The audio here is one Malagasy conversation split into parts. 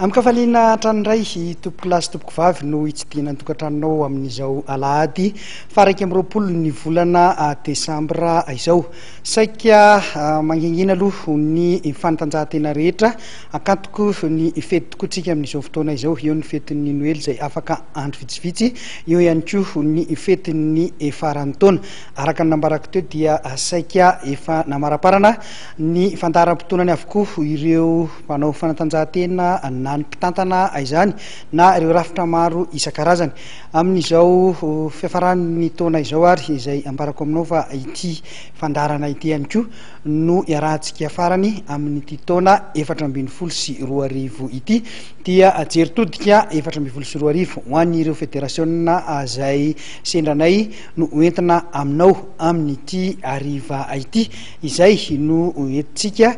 Amkafaliana tranoray tompoko lasy tompoko vavy no hitsidihana tokantranonao amin'izao alahady faraky amby roapolo ny volana desambra izao. Saika mangingina aloha ny fanatanjahantena rehetra akatoko ny fety tokoatsika amin'izao fotoana izao. Eo ny fetin'ny Noely izay afaka andro vitsivitsy, eo ihany koa ny fetin'ny faran'ny taona. Araka ny nambarako teo dia saika efa namaraparana ny fandaharam-potoanany avokoa ireo mpanao fanatanjahantena na ny mpitantana izany na ireo rafitra maro isan-karazany amin'izao fiafaran'ny taona izao ary izay ambarako aminao fa ity fandarana ity ihany koa no iarahantsika farany amin'ity taona 2024 sy 2025 ity dia jeritodika 2024 sy 2025 ho an'ireo federasiona izay sendranay no entina aminao amin'ity ariva ity izay no entintsika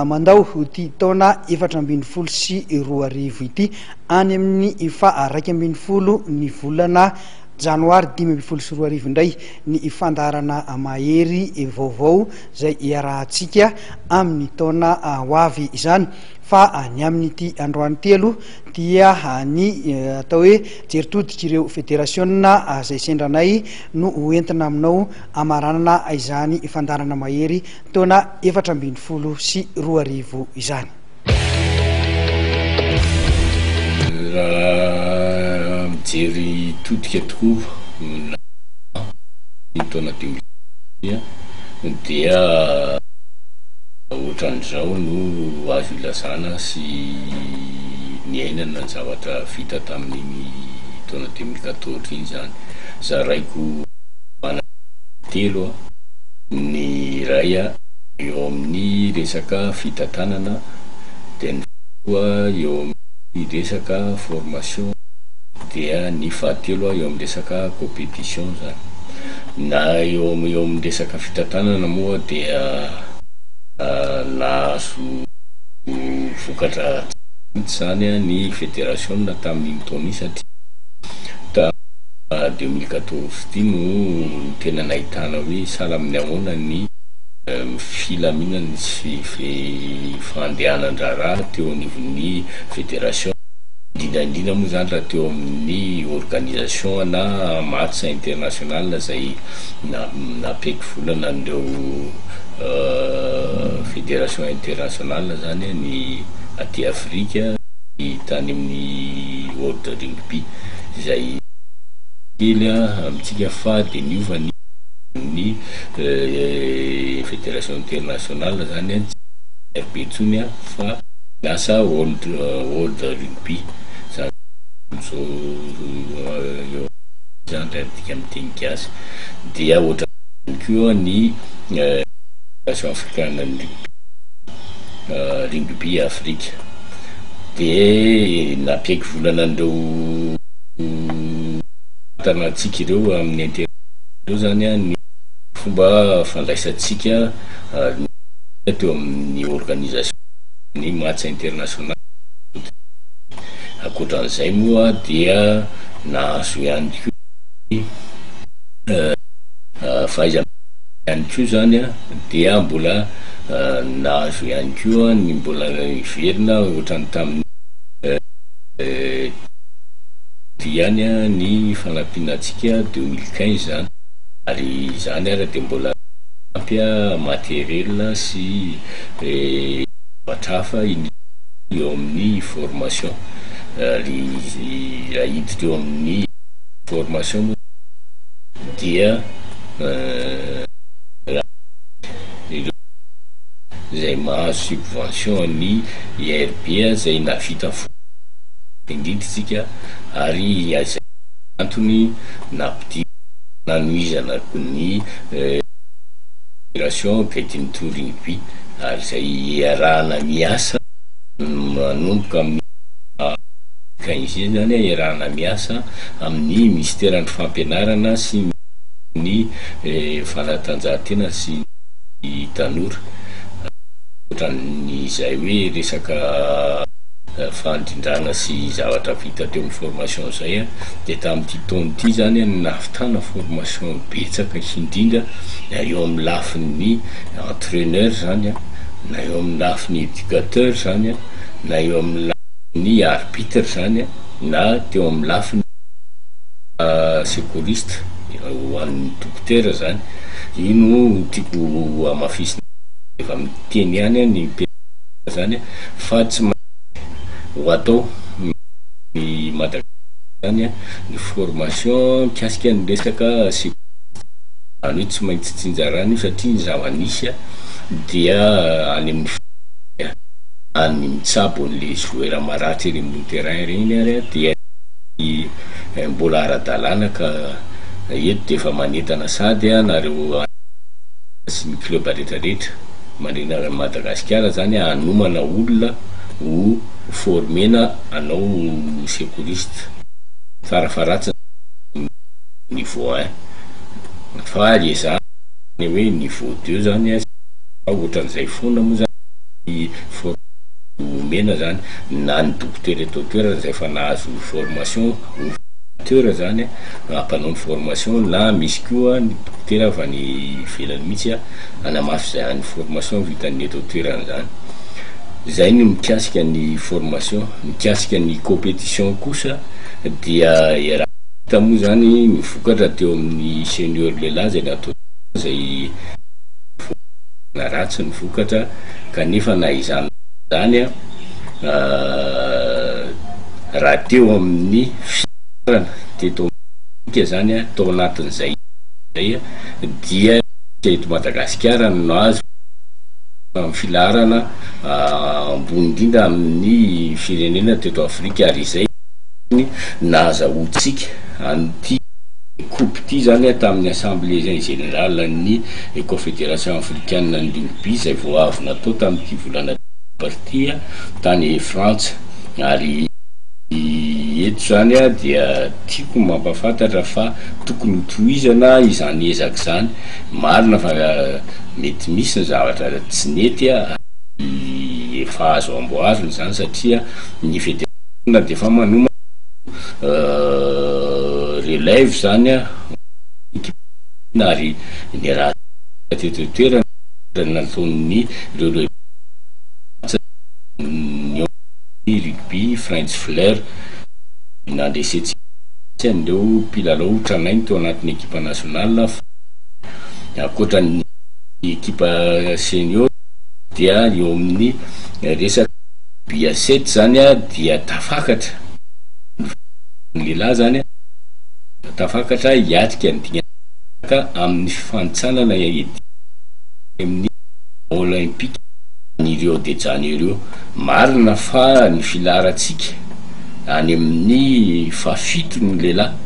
mandao ity taona 2024 sy 2025 ity any amin'ny raika ambin'ny folo ny volana janoary 2024 sy 2025 indray ny fandarana mahery vaovao izay iarahantsika amin'ny taona hoavy izany. Fa ny amin'ity androany telo dia ny atao hoe jeritodika ireo federasiona izay sendranay no entina aminao amaranana izany fandarana mahery taona 2024 sy 2025 izany. Raha mijery todika tokoa ny taona 2024 dia ohatran'izao no azo ilazana sy niainana ny zavatra vita tamin'ny taona 2014 iny zany. Zaraiko telo ny ray eo amin'ny resaka fitantanana, dia ny koa eo amin'ny resaka formation, dia ny fahatelo eo amin'ny resaka compétition zany. Na eo amin'ny resaka fitantanana moa dia nahazo vokatra zany ny fédération tamin'iny taona satria 2014 ty no tena nahitana hoe sahala amin'ny ahoana ny filaminany sy fandehanan-draharaha teo anivon'ny fédération, indrindra moa zany raha teo amin'ny organisation na match international zay napeky volana an'ireo fédération internationale zany ny aty Afrika tany amin'ny World Rugby izay kely amintsika fa dia niova ny fédération internationale zany RB tsony fa lasa World Rugby zany zany tika miteny gasy. Dia ohatra koa ny Fédération africaine rugby Afrika dia napiaiky volana andreo tanatsika ireo amin'ny intereo zany ny fomba fandraisatsika teo amin'ny organisation ny match international. Akoatran'izay moa dia nahazo ihany koa fahaiza ihany koa zany dia mbola nahazo ihany koa ny mbola iverina ohatrany tamin'ny ihany ny fanampinatsika 2015 zany, ary zany ara dia mbola ampia materiel sy vatrafa eo amin'ny formation ary raha hiditra eo amin'ny formation dia zay mahazo subvention ny IRB zay navita indrindritsika ary azay antony napidi nanoizana ny fédération Kedin Tour Rugby ary zay iarahana miasa manomboka amin'ny kainzy zany iarahana miasa amin'ny ministère ny fampianarana sy ny fanatanjahantena sy tanora ohatran'izay hoe resaka fandrindrana sy zavatra vita teo amin'ny formation zay dia tamin'ity taona ity zany navitana formation betsaka indrindra na eo amin'ny lafin'ny entraîneur zany na eo amin'ny lafin'ny éducateur zany na eo amin'ny ny arbitre zany na teo amin'ny lafiny secouriste ho an'ny dokotera zany. Ino tiako amafisina efa miteny ihany ny zany fa tsy ho atao ny Madagasikara zany ny formation mikasika ny resaka any tsy maintsy tsinjarany satria ny zava-nisy dia any amin'ny mitsabo an'le joueur maratry eny amin'ny terrain regny ary dia mbola ara-dalàna ka eto dia efa manentana sady nareo sy ny club rehetrarehetra manena Madagasikara zany anomana olona ho formena anao secouriste farafaratsy niveau 1 fa eza hoe niveau 2 zany ohatran'izay foana moa zany mena zany na ny dokotera zay fa nahazo formation docteur zany ampanao ny formation na misy koa ny dokotera fa ny velany mihitsy anamafy zay ny formation vitan'ny doktoerany zany. Zay ny mikasika ny formation. Mikasika ny compétition kosa dia raha moa zany mivokatra teo amin'ny senior lehilahy zay natao zay na ratsy ny vokatra kanefa na izany zany raha teo amin'ny fiarana teto zany tao anatin'izay dia eto Madagasikara no azo amin'ny filarana ambony indrindra amin'ny firenena teto Afrika ary izay nahazahoantsika an'ity coupe ty zany tamin'ny assemblée générale ny confédération africaine ny rugby zay vao avy natao tamin'ity volana partia tany Frantsa. Ary eto zany dia tiako mampafantatra fa tokony hotohizana izany ezaka zany. Marina fa mety misy ny zavatra tsy nety efa azo amboarina zany satria ny fédération dia efa manoma relève zany ary ny raha toerana nataon'ny rugby French Fleur nandresetsika andreo mpilalao tranainy teo anatin'ny ekipa nationale ankoatran'ny ekipa senior dia eo amin'ny resaka bia 7 zany dia tafakatra lehilahy zany tafakatra hiatrika ny dinaka amin'ny fifantsanana amin'ny olympique ny Rio de Janeiro. Marina fa ny filaratsika any amin'ny fafito ny lehilahy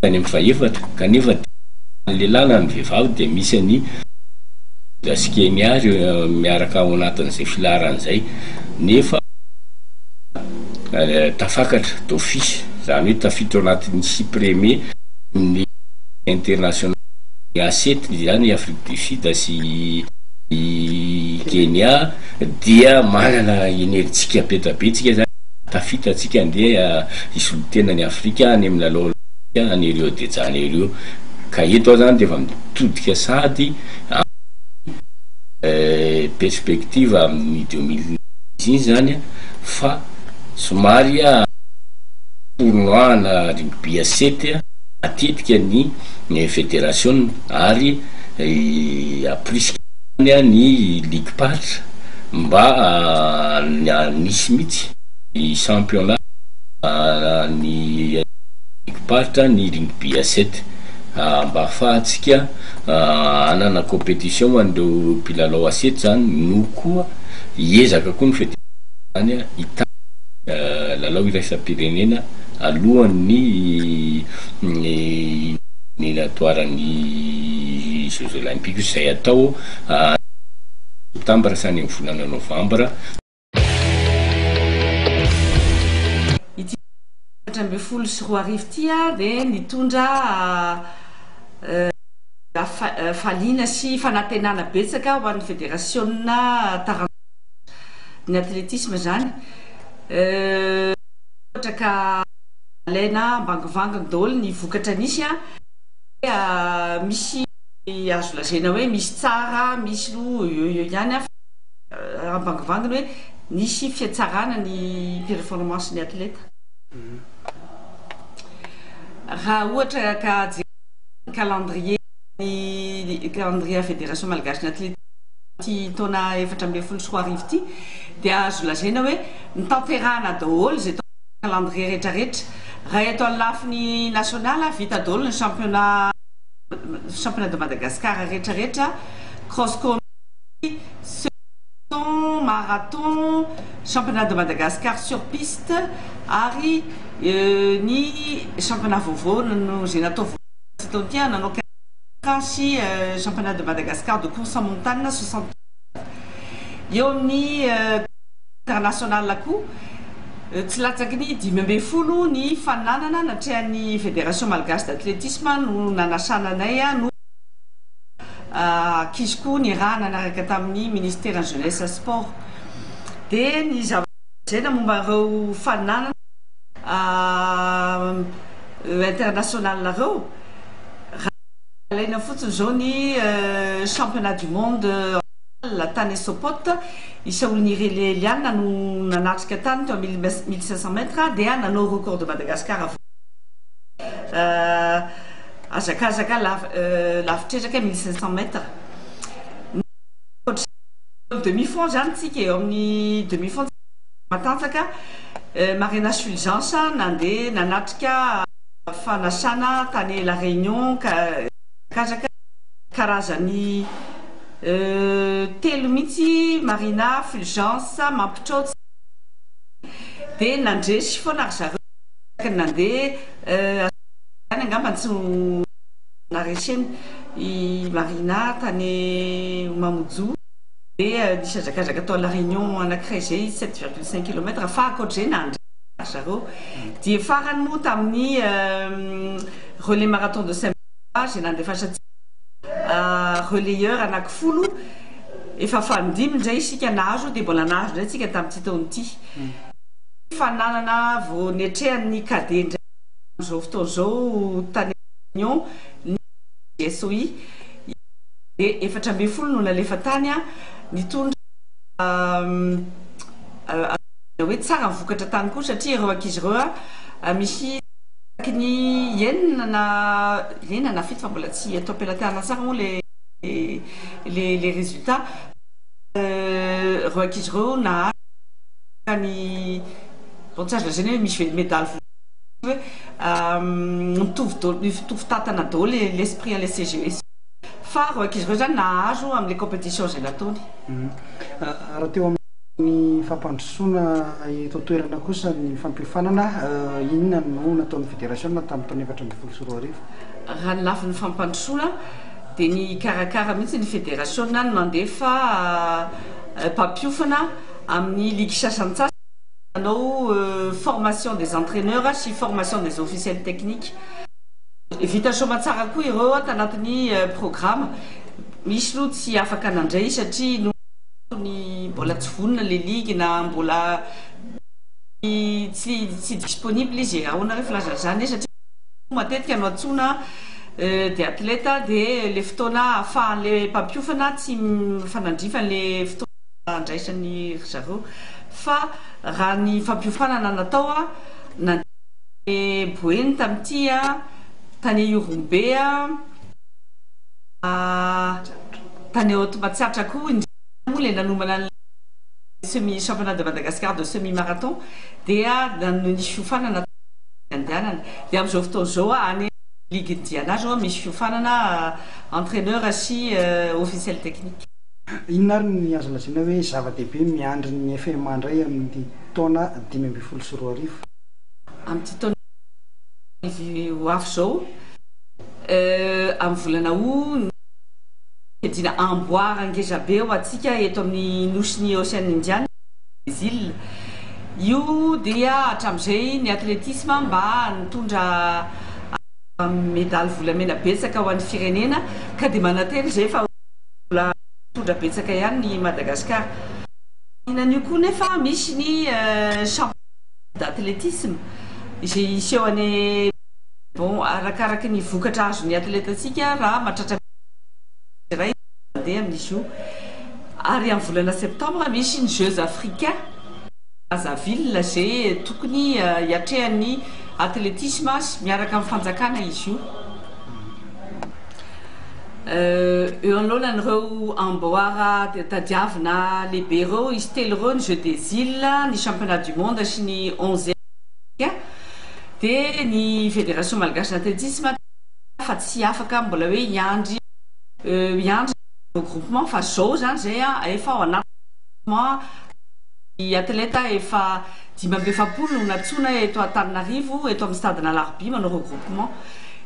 any amin'ny faefatra kanefa ny lehilahy na ny vehivavy dia misy ny daskeniary miaraka ao anatin'izay filaran'izay nefa tafakatra d'office zany hoe tafiditra anatin'ny 6 premier ny international A7 zany Afrique du Sud sy Kenya dia manana enerjika betabetsika zany tafitatsika andeha isolotena ny Afrika any amin'ny lalao any Rio de Janeiro ka eto zany dia efa mitodika sady perspective amin'ny 2015 zany fa somary tournoi na rugby 7 atetika ny fédération ary aprisika ny ligue patra mba nisy mitsy ny championnat ny ligue patra ny rugby 7 mba afahantsika anana compétition andreo mpilalao A7 zany no koa hiezaka koa ny fédération zany lalao iraisam-pirenena alohan'ny ny natoaran'ny Jeux olympiques izay atao septambra sany amin'ny volana novambra. Ity 24 ty dia nitondra faliana sy fanantenana betsaka ho an'ny fédération tarana ny athlétisme zany ka alaina mbangivangana daholo ny vokatra nisy misy azo lazaina hoe misy tsara misy io ihany ambangivangana hoe nisy fiatsarana ny performance ny atleta raha ohatra ka calendrier ny calendrier fédération malagasy ny atleta ty taona 2013 ty dia azo lazaina hoe nitanterahana daholo zay calendrier rehetrarehetra raha eto amin'ny lafiny national vita daholo ny championnat de Madagascar rehetrarehetra cross country marathon championnat de Madagascar sur piste ary ny championnat vaovao no zay natao taonty nanao sy championnat de Madagascar de course en montagne 60 eo amin'ny international koa tsy latsaky ny 10 ny fananana natrehan'ny fédération malagasy d'athlétisme no nanasananay no kizy ny raha nanaraka tamin'ny ministère jeunesse sport dia ny zavazaina momba reo fananana international reo alaina fotsiny zao ny championnat du monde la tany Sopote isa olony Eliana no nanatrika tany teo 1500 mètres dia nanao record de Madagascar azakazaka lafitretraka 1500 mètres demi-fond zany tsika eo amin'ny demi-fond matanjaka Marina Fulgence nandeha nanatrika fanasana tany La Réunion kazaka karazany telo mihitsy Marina Fulgence mampitrotsy dia nandresy foana ry zareo nandeha angamba tsy nareseny i Marina tany Mamoudjou dia nisy azakazaka atao La Réunion anankiray zay 7,5 km fa akoatr'izay nandresy zareo dia farany moa tamin'ny relais marathon de Saint-Martin zay nandefasa relayeur anaky 10 efa fandimy zay isika nahazo dia mbola nahazo ndray tsika tamin'ity taon'ity fananana vao netrehan'ny cadet ndray zao fotoana zao tany Réunion ny SOI dia 400 no nalefa tany nitondra hoe tsara mivokatra tany koa satria ireo ankizy ireo misy ny enina na fito fa mbola tsy atao ampelatana tsara moa les résultats ireo ankizy ireo na ny bontsage lazany hoe misy médaille mitovy tatana daholo l'esprit à l'SCGS fa ireo ankizy ireo zany nahazo amin'ny compétition zay nataony raha teo ny fampandrosoana eto toerana kosa ny fampifanana inona no nataon'ny fédération tamin'ny taona 2014 raha ny lafin'ny fampandrosoana dia ny karakara mihitsy ny fédération no mandefa mpampiofana amin'ny ligue sasantsasy nanao formation des entraîneurs sy formation des officiels techniques vita soma tsara koa ireo tanatin'ny programme misy loha tsy afaka nandray satria ny mbola tsy vonona le ligue na mbola tsy disponible izy ahoana rehefa lazazany satria matetika no antsoina dia atleta dia le fotoana ahafahan'le mpampiofana tsy fanandrifan'le fotoana andraisan'ny zareo fa raha ny fampiofanana natao nandeha Boeny tamin'ity tany Yorombe tany Haute-Matsiatra koa le nanomana semi championnat de Madagascar de semi marathon dia nisy fiofanana andehanana dia amin'izao fotoana zao any ligue diana zao misy fiofanana entraîneur sy officiel technique inona ary ny azo lazaina hoe zava-dehibe miandry ny FMA ndray amin'ny taona 2014 amin'ity taona ho afo zao amin'ny volana Août dina amboara ngeza be ho atsika eto amin'ny nosy Océan Indien les îles io dia hatramin'izay ny athlétisme mba nitondra médaille volamena betsaka ho an'ny firenena ka dia manately zay fa tondra betsaka ihany ny Madagascar inan'io koa nefa misy ny championnat d'athlétisme izay iseho any bon arakaraky ny vokatra azo ny atleta atsika raha mahatratra ray mandeha amin'izy io ary amin'ny volana septembre misy ny Jeux africains Brazzaville zay tokony hiatrehan'ny atletisme sy miaraka amin'ny fanjakana izy io. Eo anoloanan'ireo amboara tadiavina lehibe ireo izy telo ireo ny Jeux des Îles, ny championnat du monde sy ny 11e dia ny fédération malagasy d'athlétisme fa tsy afaka mbola hoe hiandry regroupement fa zao zany zay efa ao anaty athlète efa 570 natsoina eto Antananarivo eto amin'ny stade Nalarby manao regroupement.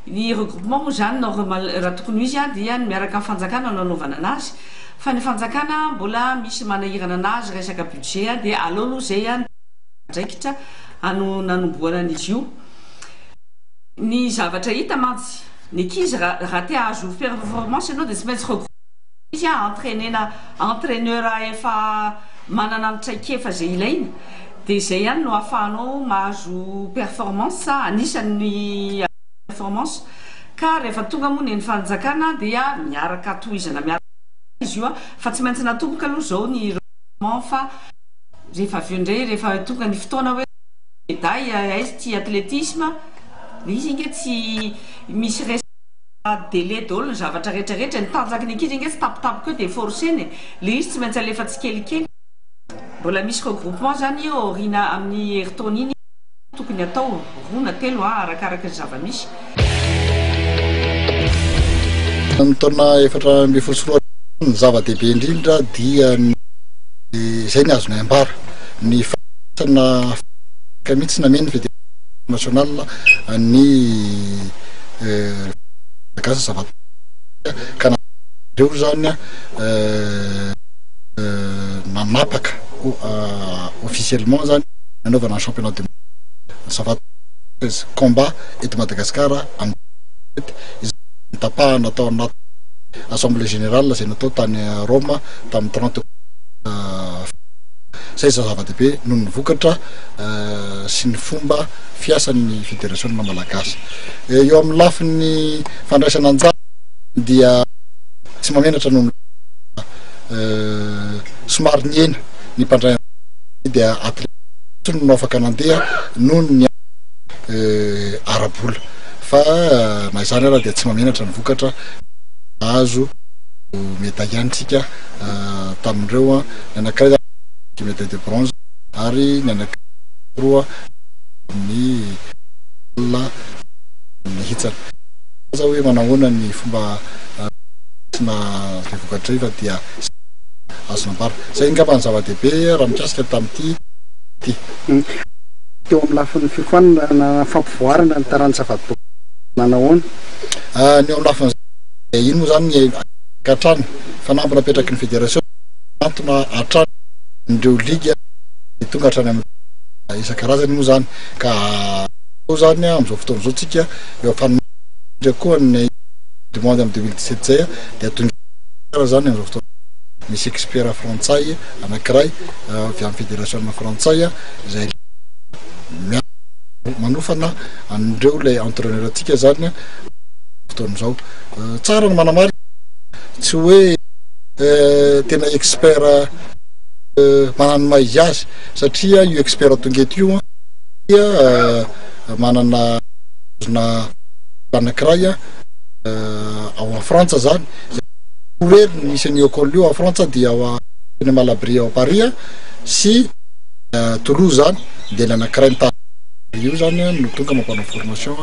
Ny regroupement moa zany raha tokony izy dia miaraka amin'ny fanjakana nanaovana anazy fa ny fanjakana mbola misy manahirana anazy resaka budget dia aleo zay andraikitra nanomboana an'izy io. Ny zavatra hita mantsy ny ankizy raha te ahazo performance ianao dia tsy maintsy regroupement izy entraîneur efa manana traikefa zay ilaina dia zay ihany no ahafahanao mahazo performance anisan'ny performance ka rehefa tonga moa ny fanjakana dia miaraka tohizana miaraka izy io fa tsy maintsy natomboka aloha zao ny regroupement fa rehefa avy eo indray rehefa tonga ny fotoana hoe médaille aizy ty athlétisme izy inge tsy misy resaka délai daholo ny zavatra rehetrarehetra ny tanjaky ny ankizy inge tsy tapitapoka eo dia forceny le izy tsy maintsy alefa tsikelikely. Mbola misy regroupement zany orina amin'ny herintaona iny tokony atao roa na telo arakaraka ny zava-misy. Ny taona 2024 ny zava-dehibe indrindra dia izay ny azonay ambara ny fasana mihitsy nameny fédération nationale ny gasa zava ka reo zany nanapaka officiellement zany nanaovana championnat du monde savat combat eto Madagasikara amin'ny tapahana atao anaty assemblée générale zay natao tany Roma tamin'ny 30 zay zava-dehibe noho ny vokatra sy ny fomba fiasan'ny fédération malagasy. Eo amin'ny lafin'ny fandraisana anjara dia tsy mamenatra noho somary niena ny mpandray dia atletisme no afaka nandeha noho ny arabola fa na izany raha dia tsy mamenatra ny vokatra azo médaille antsika tamin'ireo ny anankiray médaille de bronze ary ny anankiray roa ny hitsana za hoe manahoana ny fomba na vokatra fa dia azonambara zay ngamba ny zava-dehibe raha mikasika tamin'ity teo amin'ny lafin'ny fifoanana fampivoarana ny tarany zava-dobo nanahoana ny eo amin'ny lafiny iny moa zany gatrany fanambo napetraky ny fédération antona atrany ndreo liga tonga hatrany amin'ny isan-karazany moa zany ka zany am'izao fotoana zao tsika eo fanindra koa ny du monde amin'ny 2017 zay dia tonga zany am'izao fotoana misy expert frantsay anankiray avy amin'ny fédération frantsay zay manofana andreo lay entraîneur atsika zany fotoana zao tsara ny manamary tsy hoe tena expert manano maizy azy satria io expert tonga eto io dia manana na anankiray ao en France zany hoe nisy ny école io en France dia ao eny Malabry ao Paris sy Toulouse zany dia ny anankiray ny tany io zany no tonga mampanao formation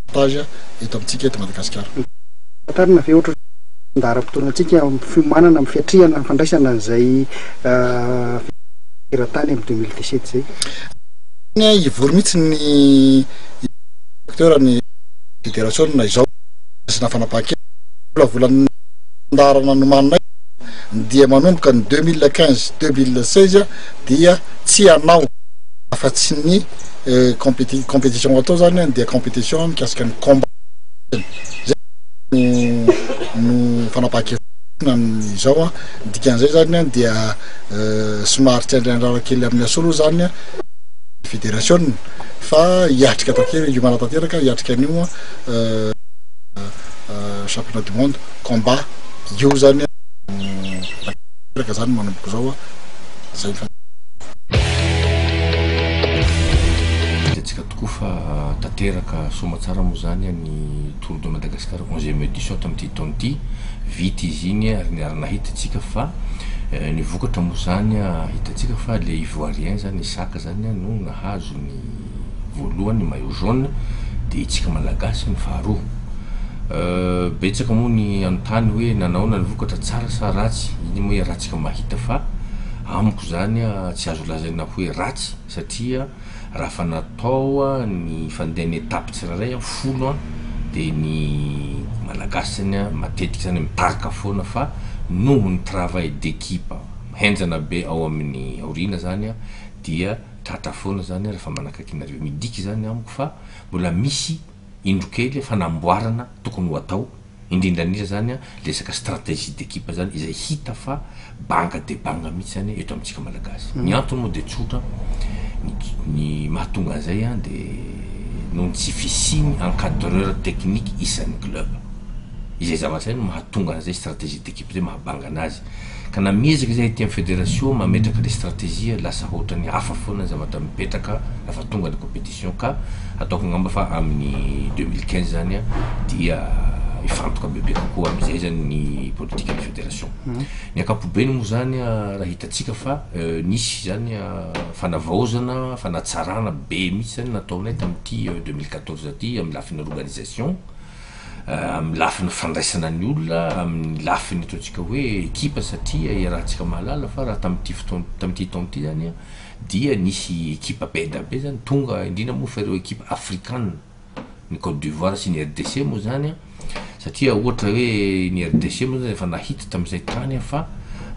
stage eto amintsika eto Madagasikara. Tarina ve ohatra andaram-potoanatsika fiomanana amin'ny fiatrihana ny fandraisana an'izay eran-tany amin'ny 2017 zay ivory mihitsy ny acteur ny fédération na izao sy nafanapake volana andarana nomanay dia manomboka ny 2015 2016 dia tsy anao afa-tsy ny compétition atao zany dia compétition mikasika ny combat no fanapake izao dikan'izay zany dia somary tsy andrarara kely amin'ny asolo zany fédération fa hiatrika takely io manatanteraka hiatrika an'io championnat du monde combat io zany zany manomboka zao zay fa tateraka soma tsara moa zany ny Tour de Madagascar 11e édition tamin'ity taona ity vita izy igny ary niarina hitatsika fa ny vokatra moa zany hitatsika fa le ivoirien zany saka zany no nahazo ny voalohany maillot jaune de itsika malagasy ny faharoa betsaka moa ny anontany hoe nanaona ny vokatra tsara sa ratsy iny moa ratsika mahita fa amiko zany tsy azo lazaina hoe ratsy satria raha fa natao ny fandehany étape tsirairay folo de ny malagasy zany matetiky zany mitarika foana fa noho ny travail d'équipe henjana be ao amin'ny aorina zany dia tratra foana zany raha fa manakakinareo midiky zany amiko fa mbola misy indrokely fanamboarana tokony ho atao indrindra indrindra zany lesaka stratégie d'équipe zany izay hita fa banga de banga mihitsy zany eto amitsika malagasy ny antony moa de tsotra ny mahatonga an'izay de noho tsy fisiny encadreur technique isan'ny club izay zavatra no mahatonga an'izay stratégie d'équipe zay mahabanga anazy ka na miezaka zay ty amin'ny fédération mametraka le stratégie lasa ohatrany hafa foana zavatra mipetraka lafa tonga ny compétition ka ataoko ngamba fa amin'ny 2015 zany dia ifantoka bebe kokoa am'izay zany ny politique ny fédération ny ankapobeny moa zany raha hitatsika fa nisy zany fanavaozana fanatsarana be mihitsy zany nataonay tamin'ity 2014 ty amin'ny lafiny organisation amin'ny lafiny fandraisana ny olona amin'ny lafiny ataontsika hoe équipe satria iarahantsika mahalala fa raha tamin'ity taona ty zany dia nisy équipe be da be zany tonga indrindra moa fa ireo équipe africaine ny Côte d'Ivoire sy ny RDC moa zany satria ohatra hoe ny RDC moa zany efa nahita tamin'izay tany fa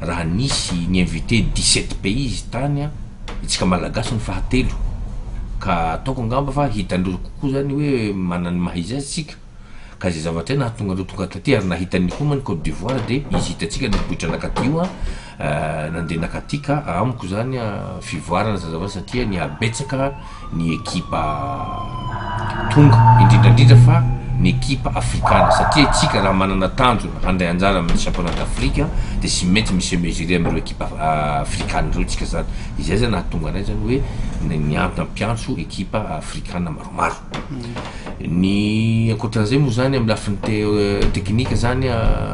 raha nisy ny invité 17 pays izy tany itsika malagasy ny fahatelo ka ataoko angamba fa hitandreo kokoa zany hoe manany mahizy azy tsika ka zay zavatra nahatonga andreo tonga taty ary nahitany koa ma ny Côte d'Ivoire de izy hitatsika nipoitra nakaty io nandeha nakaty ka amiko zany fivoarana za zavatra satria ny abetsaka ny équipe tonga indrindrandrindra fa ny équipe africaine satria itsika raha manana tanjo handray anjara amin'ny championnat d'Afrique de sy maintsy misy mesuré amin'ireo équipe africaine reo tsika zany izay zany nahatonga anay zany hoe ny ampiantso équipe africaine maromaro ny ankoatran'izay moa zany amin'ny lafiny technique zany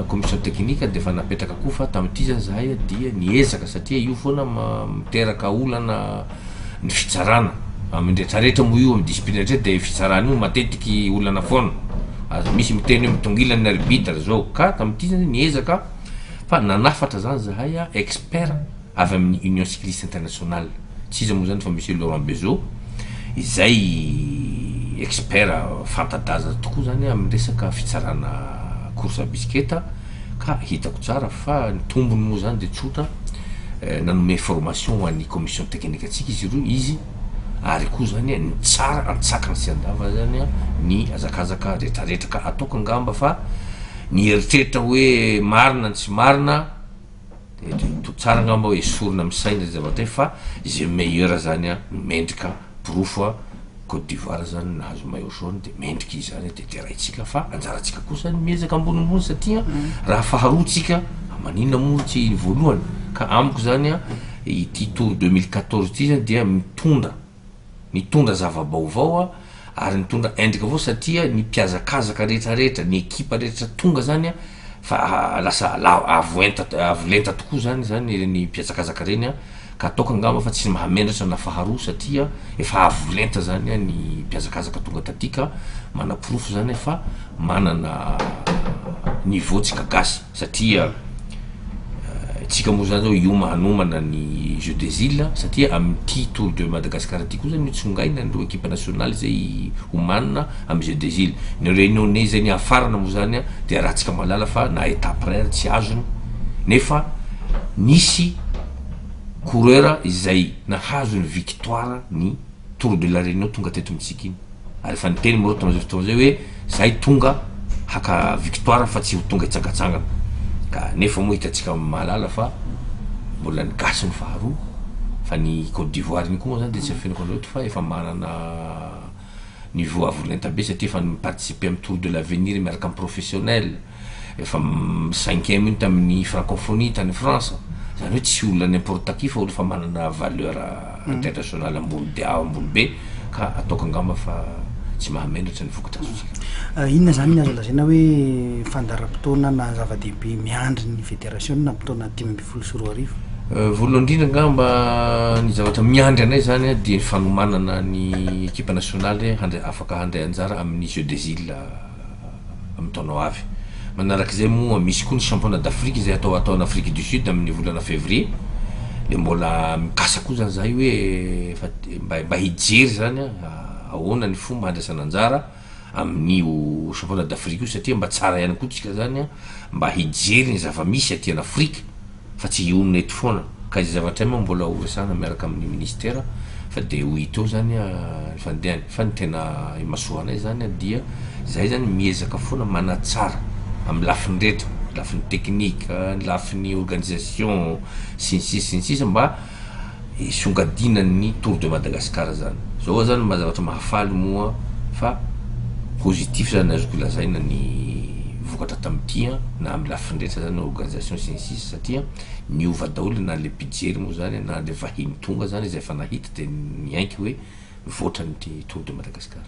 commission technique de fa napetraka koa fa tamin'ity zany zahay dia niezaka satria io foana miteraka olana ny fitsarana amindretrarehetra moa io amin'ny discipline rehetra de fitsarana io matetiky olana foana azo misy miteny hoe mitongilany arbitre zao ka tamin'ity zany niezaka fa nanafatra zany zahay expert avy amin'ny Union cycliste internationale tsy izy moa zany fa monsieur Laurent Bezo izay expert fantadaza tokoa zany amin'ny resaka fitsarana course bisiketa ka hitako tsara fa ny tombony moa zany de tsotra nanome formation ho an'ny commission technique atsika izy roa izy ary koa zany ny tsara antsakany sy andava zany ny azakazaka rehetrarehetra ka ataoko angamba fa ny eritreritra hoe marina tsy marina to tsara angamba hoe sorona misaina zavatra fa zay meilleur zany mendrika profo Côte d'Ivoire zany nahazo maillot jaune de mendrika izy zany de teraitsika fa anjaratsika koa zany miezaka ambonimbony satria raha faharoatsika maninona moa tsy voalohany ka amiko zany ity Tour 2014 ty zany dia mitondra zava-baovao ary mitondra endrika avao satria ny mpiazakazaka rehetrarehetra ny équipe rehetra tonga zany fa lasa avolenta tokoa zany ny mpiazakazaka reny ka ataoko angamba fa tsy mahamendratra na faharoa satria efa avolenta zany ny mpiazakazaka tonga tatika manaprofo zany fa manana niveau tsika gasy satria tsika moa zany zao iomanomana ny Jeux des Îles satria amin'ity Tour de Madagascar ty koa zany mitsongaina nireo équipe nationale zay homanina amin'ny Jeux des Îles ny réunionnais zay ny afarana moa zany de raha tsika malala fa na étape rare tsy azony nefa nisy coureur izay nahazo ny victoire ny Tour de la Réunion tonga teto amitsika iny ary fa niteny moa tamin'izay fotoana zay hoe zay tonga haka victoire fa tsy ho tonga hitsangatsangana ka nefa moa hitatsika mahalala fa mbola ny gasy ny faharoa fa ny Côte d'Ivoire iny koa moa zany de tsy afenako loatra fa efa manana niveau avolenta be satria efa miparticiper amin'ny Tour de l'Avenir miaraka amin'ny professionnel efa 5e iny tamin'ny francophonie tany France zany hoe tsy olona n'importe qui fa olo fa manana valeur internationale ambony be ka ataoko angamba fa tsy mahamenatra ny vokatra azotsika. Inona zany ny azo lazaina hoe fandaram-potoana na zava-dehibe miandry ny fédération na mpitaona 2024. Voalohany indrindra angamba ny zavatra miandry anay zany dia ny fanomanana ny équipe nationale afaka handray anjara amin'ny Jeux des Îles amin'ny taona ho avy. Manarak'izay moa misy koa ny championnat d'Afrique izay atao en Afrique du Sud amin'ny volana février. Le mbola mikasa koa zany zay hoe mba hijery zany ahoana ny fomba handraisana anjara amin'io championnat d'Afrique io satria mba tsara ihany koa tsika zany mba hijery ny zava-misy aty an'Afrika fa tsy ionona eto foana. Ka izay zavatra moa mbola horesana miaraka amin'ny ministère fa de ho hita eo zany fandehany fa ny tena mahasoa anay zany dia zay zany miezaka foana manatsara amin'ny lafiny rehetra, lafiny technique, lafiny organisation sy ny sisa mba songadinany Tour de Madagascar zany. Zao zany mazavatra mahafaly moa fa positif zany azoko lazaina ny vokatra tamin'ity na amin'ny lafiny rehetra zany organisation sy ny sisa satria miova daholo na le mpijery moa zany na le vahiny tonga zany izay efa nahita de miaiky hoe voatra ny Tour de Madagascar.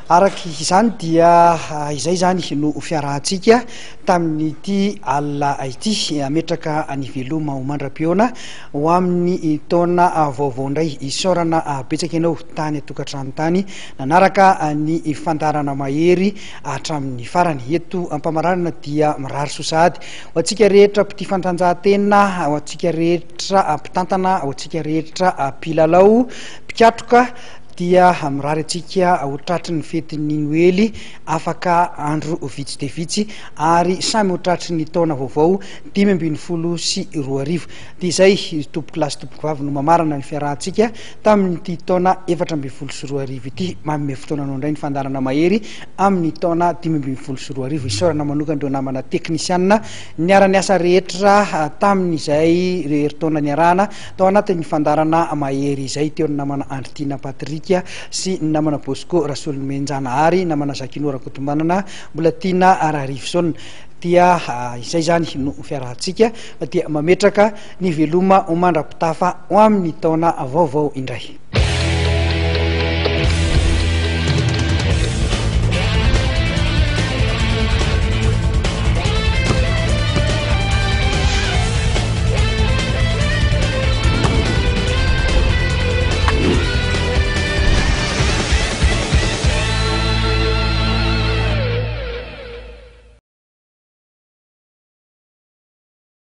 Araky izany dia izay zany no fiarahantsika tamin'ity alina ity ametraka any veloma ho mandram-peona ho amin'ny taona vaovao indray isaorana betsaka ianao tany atokantrano tany nanaraka ny fandarana mahery hatramin'ny farany. Eto ampamarana dia mirary sosady ho antsika rehetra mpity fantanjahantena, ho antsika rehetra mpitantana, ho antsika rehetra mpilalao, mpikatroka dia mirary atsika ho tratry ny fetiny Noely afaka andro vitsy de vitsy ary samy ho tratry ny taona vaovao 2024. Dia izay tompoko lasy tompoko vavy no mamarana ny fiarahantsika tamin'ity taona 2024 ity. Manome fotoananao indray ny fandarana mahery amin'ny taona 2024. Isaorana manokana ireo namana teknisianina niara-ny asa rehetra tamin'izay herintaona niarahana tao anatin'ny fandarana mahery izay teo ny namana Andritina Patrick sy namana Bosco Rasolomenjanahary, namana Zakinora Kotombanana, mbola tiana Ararivison. Dia izay zany no fiarahantsika dia mametraka ny veloma ho mandra-pitafa ho amin'ny taona vaovao indray.